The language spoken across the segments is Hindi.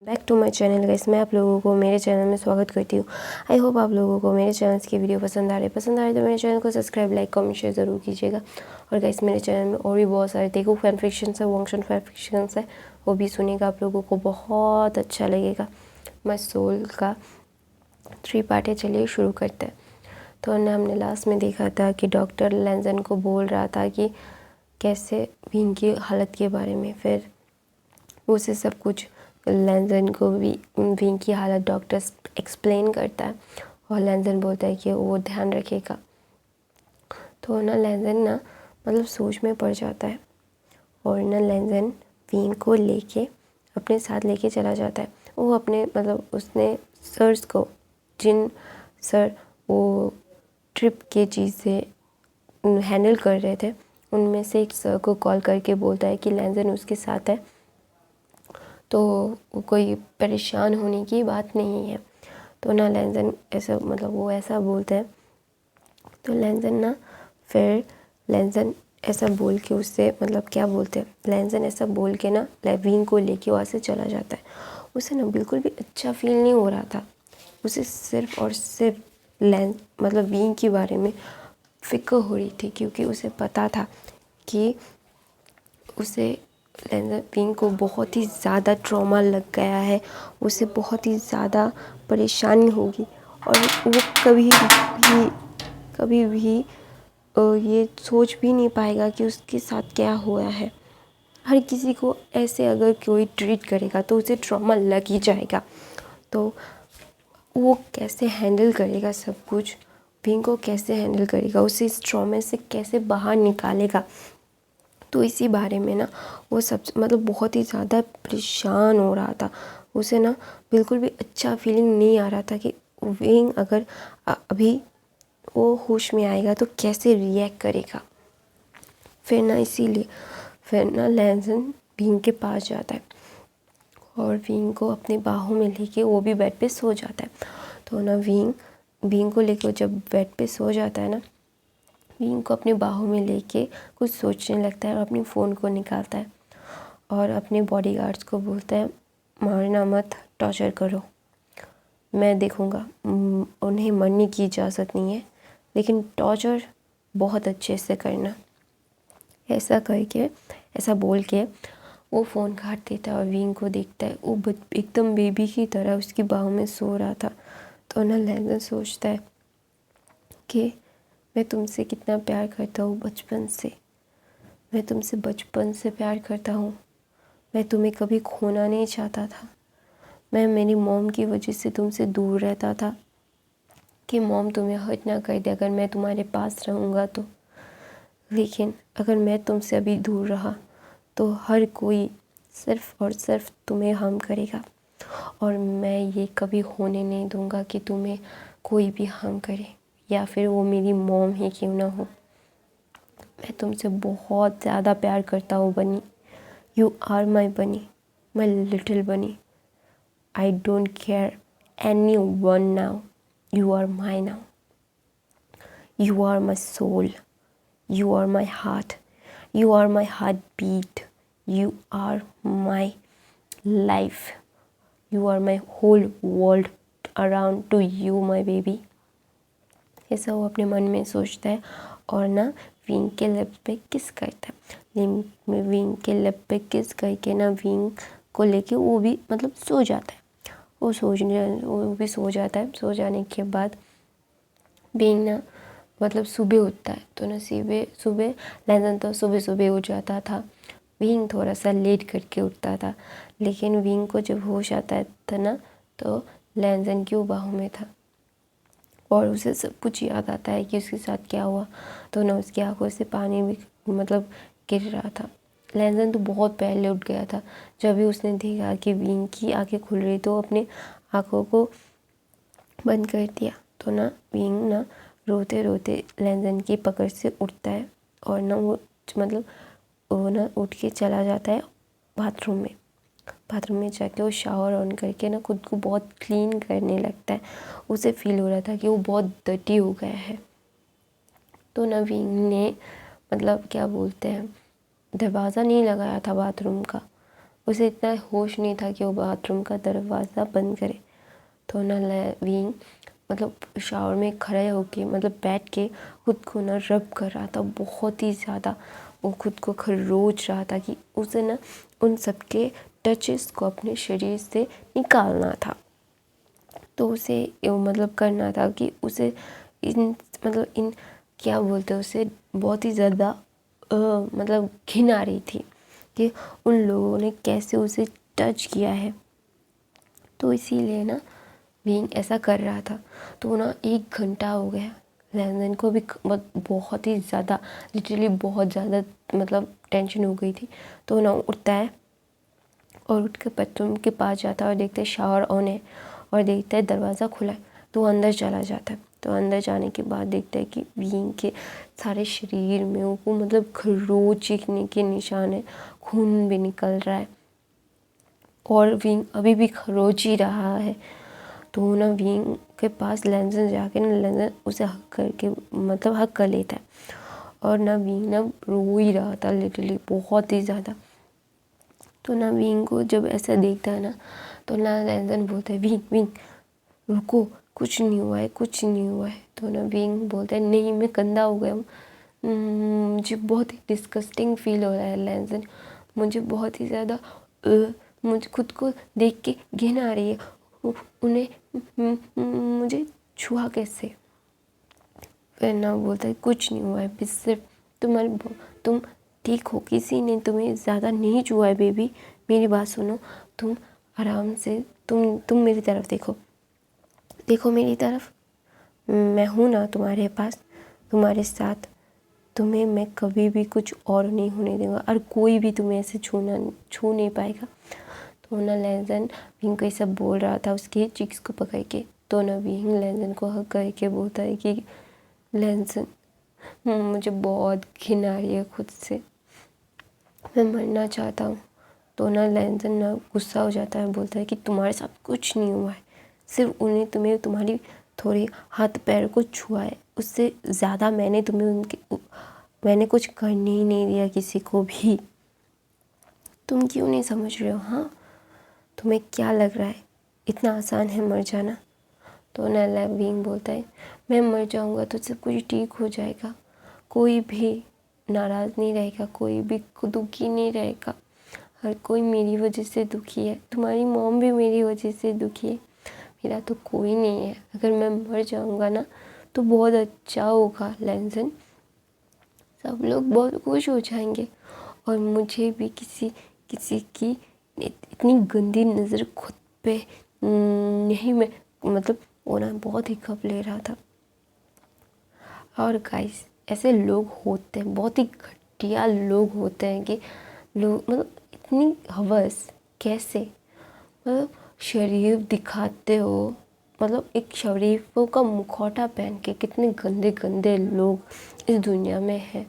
Back to my channel guys, मैं आप लोगों को मेरे चैनल में स्वागत करती हूँ। आई होप आप लोगों को मेरे चैनल की वीडियो पसंद आ रही तो मेरे चैनल को सब्सक्राइब, लाइक, कमेंट, शेयर ज़रूर कीजिएगा। और गाइस मेरे चैनल में और भी बहुत सारे देखो फैन फिक्शंस है, वॉन्क्शन फैन फिक्शंस है, वो भी सुनिएगा, आप लोगों को बहुत अच्छा लगेगा। माई सोल का 3 पार्ट है, चलिए शुरू करते हैं। तो हमने लास्ट में देखा था कि डॉक्टर लैंजन को बोल रहा था कि कैसे विंग की हालत के बारे में, फिर उसे सब कुछ लैंजन को भी विंग की हालत डॉक्टर एक्सप्लेन करता है और लैंजन बोलता है कि वो ध्यान रखेगा। तो लैंजन मतलब सोच में पड़ जाता है और लैंजन विंग को लेके अपने साथ लेके चला जाता है। वो अपने मतलब उसने सर्स को, जिन सर वो ट्रिप के चीज़ से हैंडल कर रहे थे, उनमें से एक सर को कॉल करके बोलता है कि लैंजन उसके साथ है, तो कोई परेशान होने की बात नहीं है। तो लैंजन ऐसा मतलब वो ऐसा बोलता है। तो लैंजन फिर लैंजन ऐसा बोल के उससे मतलब क्या बोलते हैं, लैंजन ऐसा बोल के विंग को लेके वहाँ से चला जाता है। उसे बिल्कुल भी अच्छा फील नहीं हो रहा था। उसे सिर्फ और सिर्फ मतलब विंग के बारे में फ़िक्र हो रही थी, क्योंकि उसे पता था कि उसे विंग को बहुत ही ज़्यादा ट्रॉमा लग गया है, उसे बहुत ही ज़्यादा परेशानी होगी और वो कभी भी ये सोच भी नहीं पाएगा कि उसके साथ क्या हुआ है। हर किसी को ऐसे अगर कोई ट्रीट करेगा तो उसे ट्रॉमा लग ही जाएगा। तो वो कैसे हैंडल करेगा सब कुछ, विंग को कैसे हैंडल करेगा, उसे इस ट्रॉमे से कैसे बाहर निकालेगा। तो इसी बारे में वो सब मतलब बहुत ही ज़्यादा परेशान हो रहा था। उसे बिल्कुल भी अच्छा फीलिंग नहीं आ रहा था कि विंग अगर अभी वो होश में आएगा तो कैसे रिएक्ट करेगा। फिर इसीलिए फिर लैंजन विंग के पास जाता है और विंग को अपनी बाहों में लेके वो भी बेड पे सो जाता है। तो विंग को लेके जब बेड पे सो जाता है विंग को अपनी बाहों में लेके कुछ सोचने लगता है और अपनी फ़ोन को निकालता है और अपने बॉडीगार्ड्स को बोलता है, मारना मत, टॉर्चर करो, मैं देखूँगा। उन्हें मरने की इजाज़त नहीं है, लेकिन टॉर्चर बहुत अच्छे से करना। ऐसा बोल के वो फ़ोन काट देता है और विंग को देखता है। वो एकदम बेबी की तरह उसकी बाहों में सो रहा था। तो लैंजन सोचता है कि मैं तुमसे कितना प्यार करता हूँ बचपन से, मैं तुमसे बचपन से प्यार करता हूँ, मैं तुम्हें कभी खोना नहीं चाहता था। मैं मेरी मॉम की वजह से तुमसे दूर रहता था कि मॉम तुम्हें हर्ट ना कर दे अगर मैं तुम्हारे पास रहूँगा तो। लेकिन अगर मैं तुमसे अभी दूर रहा तो हर कोई सिर्फ़ और सिर्फ तुम्हें हार्म करेगा और मैं ये कभी होने नहीं दूँगा कि तुम्हें कोई भी हार्म करे, या फिर वो मेरी मॉम ही क्यों ना हो। मैं तुमसे बहुत ज़्यादा प्यार करता हूँ बनी। यू आर माई बनी, my little bunny. I don't care anyone now, you are my now. You are my soul, you are my heart, you are my heart beat, you are my life, you are my whole world around to you my baby. ऐसा वो अपने मन में सोचता है और विंग के लिप पे किस करता है। विंग के लिप पे किस करके विंग को लेके वो भी मतलब सो जाता है। वो भी सो जाता है। सो जाने के बाद विंग मतलब सुबह उठता है। तो सुबह लैंजन तो सुबह उठ जाता था, विंग थोड़ा सा लेट करके उठता था। लेकिन विंग को जब होश आता था तो लैंजन की बाहों में था और उसे सब कुछ याद आता है कि उसके साथ क्या हुआ। तो उसकी आंखों से पानी भी मतलब गिर रहा था। लैंजन तो बहुत पहले उठ गया था। जब भी उसने देखा कि विंग की आंखें खुल रही तो अपने आंखों को बंद कर दिया। तो विंग रोते रोते लैंजन की पकड़ से उठता है और वो मतलब वो उठ के चला जाता है बाथरूम में जाके वो शावर ऑन करके खुद को बहुत क्लीन करने लगता है। उसे फील हो रहा था कि वो बहुत डर्टी हो गया है। तो विंग ने मतलब क्या बोलते हैं, दरवाज़ा नहीं लगाया था बाथरूम का, उसे इतना होश नहीं था कि वो बाथरूम का दरवाज़ा बंद करे। तो ना विंग मतलब शावर में खड़े होके मतलब बैठ के खुद को ना रब कर रहा था बहुत ही ज़्यादा। वो खुद को खरोच रहा था कि उसे ना उन सब के टचेस को अपने शरीर से निकालना था। तो उसे मतलब करना था कि उसे इन क्या बोलते हैं उसे बहुत ही ज़्यादा मतलब घिन आ रही थी कि उन लोगों ने कैसे उसे टच किया है। तो इसीलिए ना विंग ऐसा कर रहा था। तो ना 1 घंटा हो गया। लैंजन को भी बहुत ही ज़्यादा लिटरली बहुत ज़्यादा मतलब टेंशन हो गई थी। तो ना उठता है और उठ के बाथरूम के पास जाता है और देखता है शावर ऑन है और देखता है दरवाज़ा खुला है। तो वो अंदर चला जाता है। तो अंदर जाने के बाद देखता है कि विंग के सारे शरीर में वो मतलब खरोचने के निशान है, खून भी निकल रहा है और विंग अभी भी खरोच ही रहा है। तो ना विंग के पास लैंजन जाके ना लैंजन उसे हक करके मतलब हक कर लेता है और ना विंग ना रो ही रहा था लिटरली बहुत ही ज़्यादा। तो ना विंग को जब ऐसा देखता है ना तो ना लैंजन बोलता है विंग विंग रुको, कुछ नहीं हुआ है, कुछ नहीं हुआ है। तो ना विंग बोलता है नहीं मैं गंदा हो गया हूँ, मुझे बहुत ही डिस्गस्टिंग फील हो रहा है लैंजन, मुझे बहुत ही ज़्यादा मुझे खुद को देख के घिन आ रही है, उन्हें मुझे छुआ कैसे। फिर ना बोलता है कुछ नहीं हुआ है, बस सिर्फ तुम ठीक हो, किसी ने तुम्हें ज़्यादा नहीं छुआ है बेबी, मेरी बात सुनो, तुम आराम से तुम मेरी तरफ देखो मेरी तरफ, मैं हूँ ना तुम्हारे पास, तुम्हारे साथ, तुम्हें मैं कभी भी कुछ और नहीं होने दूंगा और कोई भी तुम्हें ऐसे छू नहीं पाएगा। तो ना लैंजन विंग को ये सब बोल रहा था उसके चिक्स को पकड़ के। तो ना विंग लैंजन को हक करके बोलता है कि लैंजन मुझे बहुत घिन आ रही है खुद से, मैं मरना चाहता हूँ। तो ना लैंजन ना गुस्सा हो जाता है, बोलता है कि तुम्हारे साथ कुछ नहीं हुआ है, सिर्फ उन्हें तुम्हें तुम्हारी थोड़ी हाथ पैर को छुआ है, उससे ज़्यादा मैंने कुछ करने ही नहीं दिया किसी को भी। तुम क्यों नहीं समझ रहे हो? हाँ, तुम्हें क्या लग रहा है इतना आसान है मर जाना? तो ना विंग बोलता है मैं मर जाऊंगा तो सब कुछ ठीक हो जाएगा, कोई भी नाराज़ नहीं रहेगा, कोई भी दुखी नहीं रहेगा, हर कोई मेरी वजह से दुखी है, तुम्हारी मॉम भी मेरी वजह से दुखी है, मेरा तो कोई नहीं है, अगर मैं मर जाऊंगा ना तो बहुत अच्छा होगा लैंजन, सब लोग बहुत खुश हो जाएंगे और मुझे भी किसी की इतनी गंदी नज़र खुद पे नहीं, मैं मतलब वो ना बहुत ही कप ले रहा था। और गाइस ऐसे लोग होते हैं, बहुत ही घटिया लोग होते हैं कि लोग मतलब इतनी हवस कैसे, मतलब शरीफ दिखाते हो, मतलब एक शरीफों का मुखौटा पहन के कितने गंदे गंदे लोग इस दुनिया में हैं।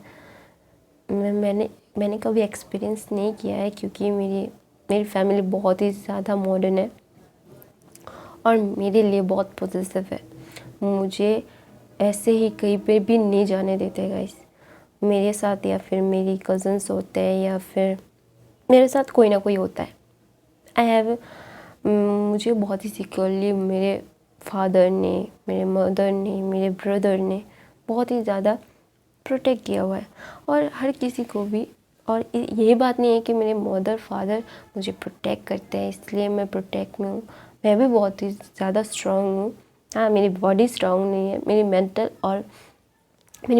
मैंने कभी एक्सपीरियंस नहीं किया है क्योंकि मेरी फैमिली बहुत ही ज़्यादा मॉडर्न है और मेरे लिए बहुत पॉजिटिव है, मुझे ऐसे ही कहीं पे भी नहीं जाने देते गाइस, मेरे साथ या फिर मेरी कज़न्स होते हैं या फिर मेरे साथ कोई ना कोई होता है। मुझे बहुत ही सिक्योरली मेरे फादर ने, मेरे मदर ने, मेरे ब्रदर ने बहुत ही ज़्यादा प्रोटेक्ट किया हुआ है और हर किसी को भी। और ये बात नहीं है कि मेरे मदर फादर मुझे प्रोटेक्ट करते हैं इसलिए मैं प्रोटेक्ट में हूँ, मैं भी बहुत ही ज़्यादा स्ट्रॉन्ग हूँ। हाँ, मेरी बॉडी स्ट्रॉन्ग नहीं है, मेरी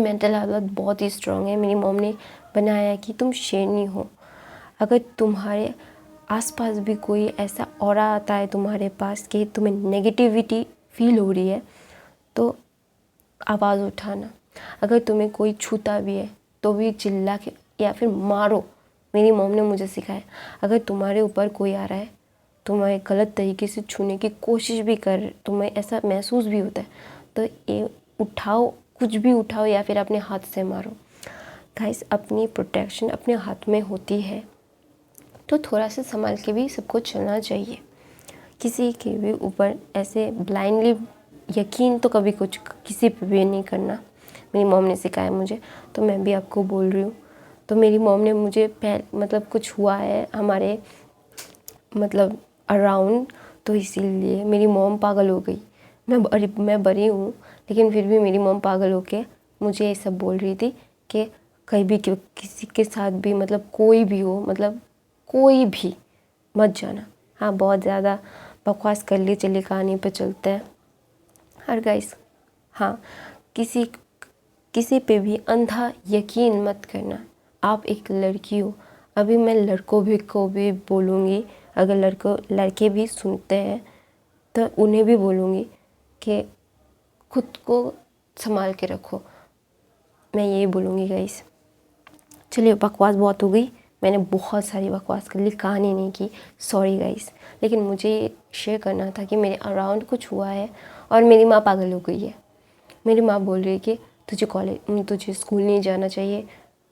मेंटल हालत बहुत ही स्ट्रॉन्ग है। मेरी मॉम ने बनाया कि तुम शेरनी हो, अगर तुम्हारे आसपास भी कोई ऐसा ऑरा आता है तुम्हारे पास कि तुम्हें नेगेटिविटी फील हो रही है तो आवाज़ उठाना, अगर तुम्हें कोई छूता भी है तो भी चिल्ला के या फिर मारो। मेरी मॉम ने मुझे सिखाया अगर तुम्हारे ऊपर कोई आ रहा है, तुम्हें गलत तरीके से छूने की कोशिश भी कर, तुम्हें ऐसा महसूस भी होता है तो ये उठाओ, कुछ भी उठाओ या फिर अपने हाथ से मारो। गाइस अपनी प्रोटेक्शन अपने हाथ में होती है तो थोड़ा सा संभाल के भी सबको चलना चाहिए, किसी के भी ऊपर ऐसे ब्लाइंडली यकीन तो कभी कुछ किसी पे भी नहीं करना, मेरी मॉम ने सिखाया मुझे तो मैं भी आपको बोल रही हूँ। तो मेरी मॉम ने मुझे मतलब कुछ हुआ है हमारे मतलब अराउंड, तो इसीलिए मेरी मॉम पागल हो गई। मैं बड़ी हूँ लेकिन फिर भी मेरी मॉम पागल होके मुझे ये सब बोल रही थी कि कहीं भी किसी के साथ भी मतलब कोई भी हो, मतलब कोई भी मत जाना। हाँ, बहुत ज़्यादा बकवास कर ली, चलिए कहानी पे चलते हैं। और गाइस, हाँ, किसी पे भी अंधा यकीन मत करना। आप एक लड़की हो, अभी मैं लड़कों को भी बोलूँगी, अगर लड़के भी सुनते हैं तो उन्हें भी बोलूँगी कि खुद को संभाल के रखो। मैं ये बोलूँगी गाइस। चलिए, बकवास बहुत हो गई, मैंने बहुत सारी बकवास कर ली, कहानी नहीं की, सॉरी गाइस। लेकिन मुझे ये शेयर करना था कि मेरे अराउंड कुछ हुआ है और मेरी माँ पागल हो गई है। मेरी माँ बोल रही है कि तुझे स्कूल नहीं जाना चाहिए,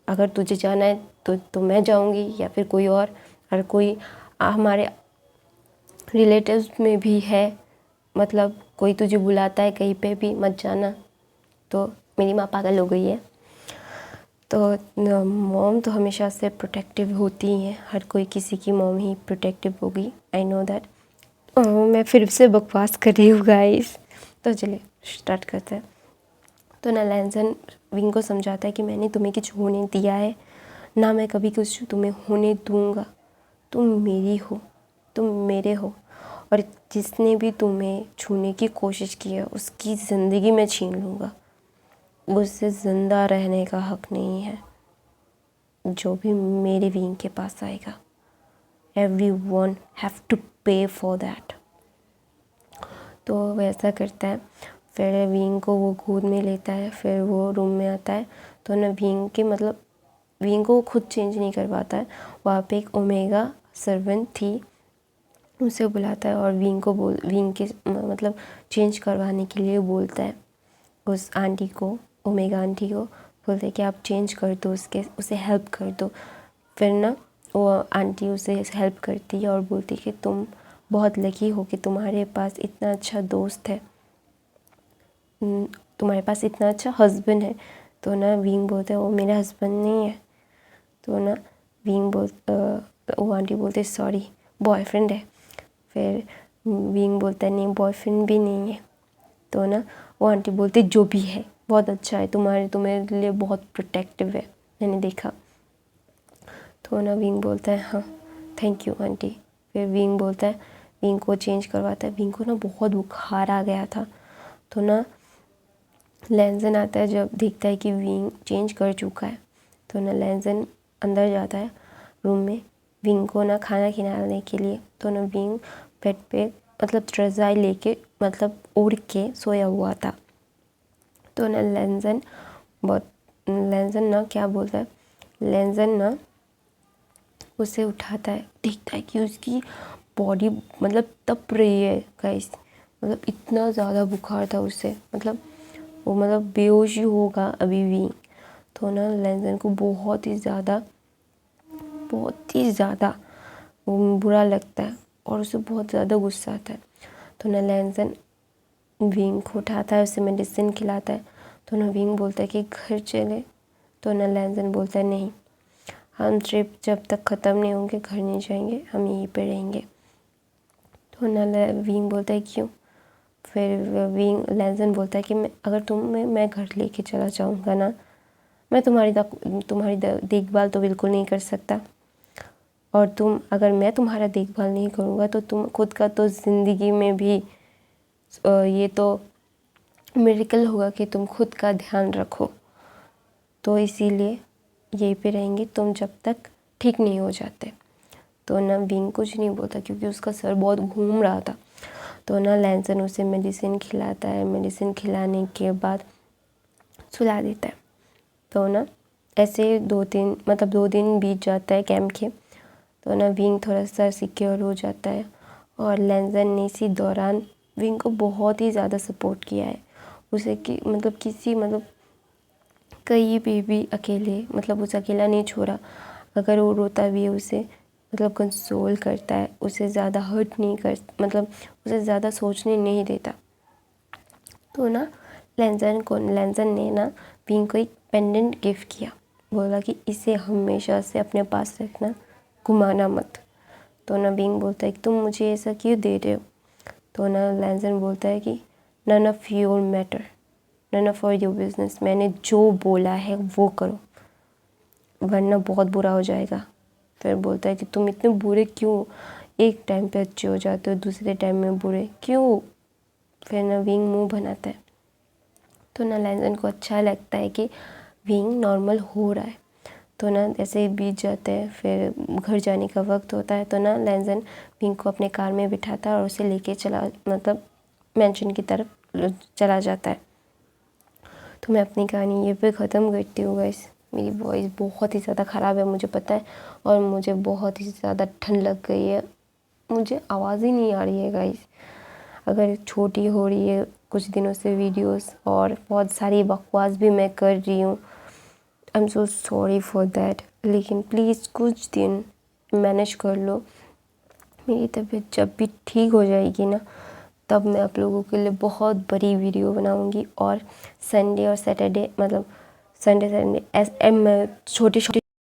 अगर तुझे जाना है तो मैं जाऊँगी या फिर कोई और कोई हमारे रिलेटिव्स में भी है, मतलब कोई तुझे बुलाता है कहीं पे भी मत जाना। तो मेरी माँ पागल हो गई है। तो मॉम तो हमेशा से प्रोटेक्टिव होती ही हैं, हर कोई किसी की मॉम ही प्रोटेक्टिव होगी, आई नो दैट। मैं फिर से बकवास कर रही हूँ गाइस। तो चलिए स्टार्ट करते हैं। तो ना लैंसन विंग को समझाता है कि मैंने तुम्हें कुछ होने दिया है ना, मैं कभी कुछ तुम्हें होने दूंगा। तुम मेरी हो, तुम मेरे हो, और जिसने भी तुम्हें छूने की कोशिश की है उसकी ज़िंदगी में छीन लूँगा। उससे ज़िंदा रहने का हक नहीं है जो भी मेरे विंग के पास आएगा। Everyone have to pay for that। तो वैसा करता है। फिर विंग को वो गोद में लेता है, फिर वो रूम में आता है। तो ना विंग को खुद चेंज नहीं कर पाता है। वहाँ पे एक ओमेगा सर्वेंट थी, उसे बुलाता है और विंग के मतलब चेंज करवाने के लिए बोलता है उस आंटी को, ओमेगा आंटी को बोलते हैं कि आप चेंज कर दो, उसे हेल्प कर दो। फिर ना वो आंटी उसे हेल्प करती है और बोलती है कि तुम बहुत लकी हो कि तुम्हारे पास इतना अच्छा दोस्त है, तुम्हारे पास इतना अच्छा हस्बैंड है। तो ना विंग बोलते हैं वो मेरा हस्बैंड नहीं है। तो ना वो आंटी बोलते सॉरी, बॉयफ्रेंड है। फिर विंग बोलता है नहीं, बॉयफ्रेंड भी नहीं है। तो ना वो आंटी बोलती जो भी है बहुत अच्छा है, तुम्हारे लिए बहुत प्रोटेक्टिव है, मैंने देखा। तो ना विंग बोलता है हाँ थैंक यू आंटी। फिर विंग बोलता है, विंग को चेंज करवाता है। विंग को ना बहुत बुखार आ गया था। तो ना लैंसन आता है, जब देखता है कि विंग चेंज कर चुका है तो ना लैंसन अंदर जाता है रूम में विंग को ना खाना खिलाने के लिए। तो ना विंग बेड पे मतलब रज़ाई लेके मतलब ओढ़ के सोया हुआ था। तो ना लैंसन ना क्या बोलता है, लैंसन ना उसे उठाता है, देखता है कि उसकी बॉडी मतलब तप रही है गाइस, मतलब इतना ज़्यादा बुखार था उससे, मतलब वो मतलब बेहोश ही होगा अभी भी। तो ना लैंसन को बहुत ही ज़्यादा बुरा लगता है और उसे बहुत ज़्यादा गुस्सा आता है। तो ना लैंसन विंग को उठाता है, उसे मेडिसिन खिलाता है। तो ना विंग बोलता है कि घर चले। तो ना लैंसन बोलता है नहीं, हम ट्रिप जब तक ख़त्म नहीं होंगे घर नहीं जाएंगे, हम यहीं पे रहेंगे। तो ना विंग बोलता है क्यों। फिर लैंसन बोलता है कि मैं घर लेके चला जाऊँगा ना, मैं तुम्हारी देखभाल तो बिल्कुल नहीं कर सकता, और अगर मैं तुम्हारा देखभाल नहीं करूँगा तो तुम खुद का तो ज़िंदगी में भी ये तो मिरेकल होगा कि तुम खुद का ध्यान रखो। तो इसीलिए यहीं पे रहेंगे तुम जब तक ठीक नहीं हो जाते। तो ना विंग कुछ नहीं बोलता क्योंकि उसका सर बहुत घूम रहा था। तो ना लैंसन उसे मेडिसिन खिलाता है, मेडिसिन खिलाने के बाद सुला देता है। तो ना ऐसे 2 दिन बीत जाता है कैंप के। तो ना विंग थोड़ा सा सिक्योर हो जाता है और लैंसन ने इसी दौरान विंग को बहुत ही ज़्यादा सपोर्ट किया है। उसे कहीं भी अकेले उसे अकेला नहीं छोड़ा। अगर वो रोता भी है उसे कंसोल करता है, उसे ज़्यादा हर्ट नहीं उसे ज़्यादा सोचने नहीं देता। तो ना लैंसन ने ना विंग को एक पेंडेंट गिफ्ट किया, बोला कि इसे हमेशा से अपने पास रखना, घुमाना मत। तो ना विंग बोलता है कि तुम मुझे ऐसा क्यों दे रहे हो। तो ना लैंसन बोलता है कि none of your matter, none of your business, मैंने जो बोला है वो करो वरना बहुत बुरा हो जाएगा। फिर बोलता है कि तुम इतने बुरे क्यों, एक टाइम पे अच्छे हो जाते हो दूसरे टाइम में बुरे क्यों। फिर ना विंग मुंह बनाता है। तो ना लैंसन को अच्छा लगता है कि विंग नॉर्मल हो रहा है। तो ना ऐसे ही बीत जाते हैं। फिर घर जाने का वक्त होता है तो ना लैंसन विंग को अपने कार में बिठाता है और उसे लेके चला मतलब मैंशन की तरफ चला जाता है। तो मैं अपनी कहानी ये पे ख़त्म करती हूँ गाइस। मेरी वॉइस बहुत ही ज़्यादा ख़राब है मुझे पता है, और मुझे बहुत ही ज़्यादा ठंड लग गई है, मुझे आवाज़ ही नहीं आ रही है गाइस। अगर छोटी हो रही है कुछ दिनों से वीडियोस और बहुत सारी बकवास भी मैं कर रही हूँ, I am so sorry for that. लेकिन प्लीज़ कुछ दिन मैनेज कर लो। मेरी तबीयत जब भी ठीक हो जाएगी ना तब मैं आप लोगों के लिए बहुत बड़ी वीडियो बनाऊंगी। और संडे और सैटरडे मतलब संडे मैं छोटे छोटे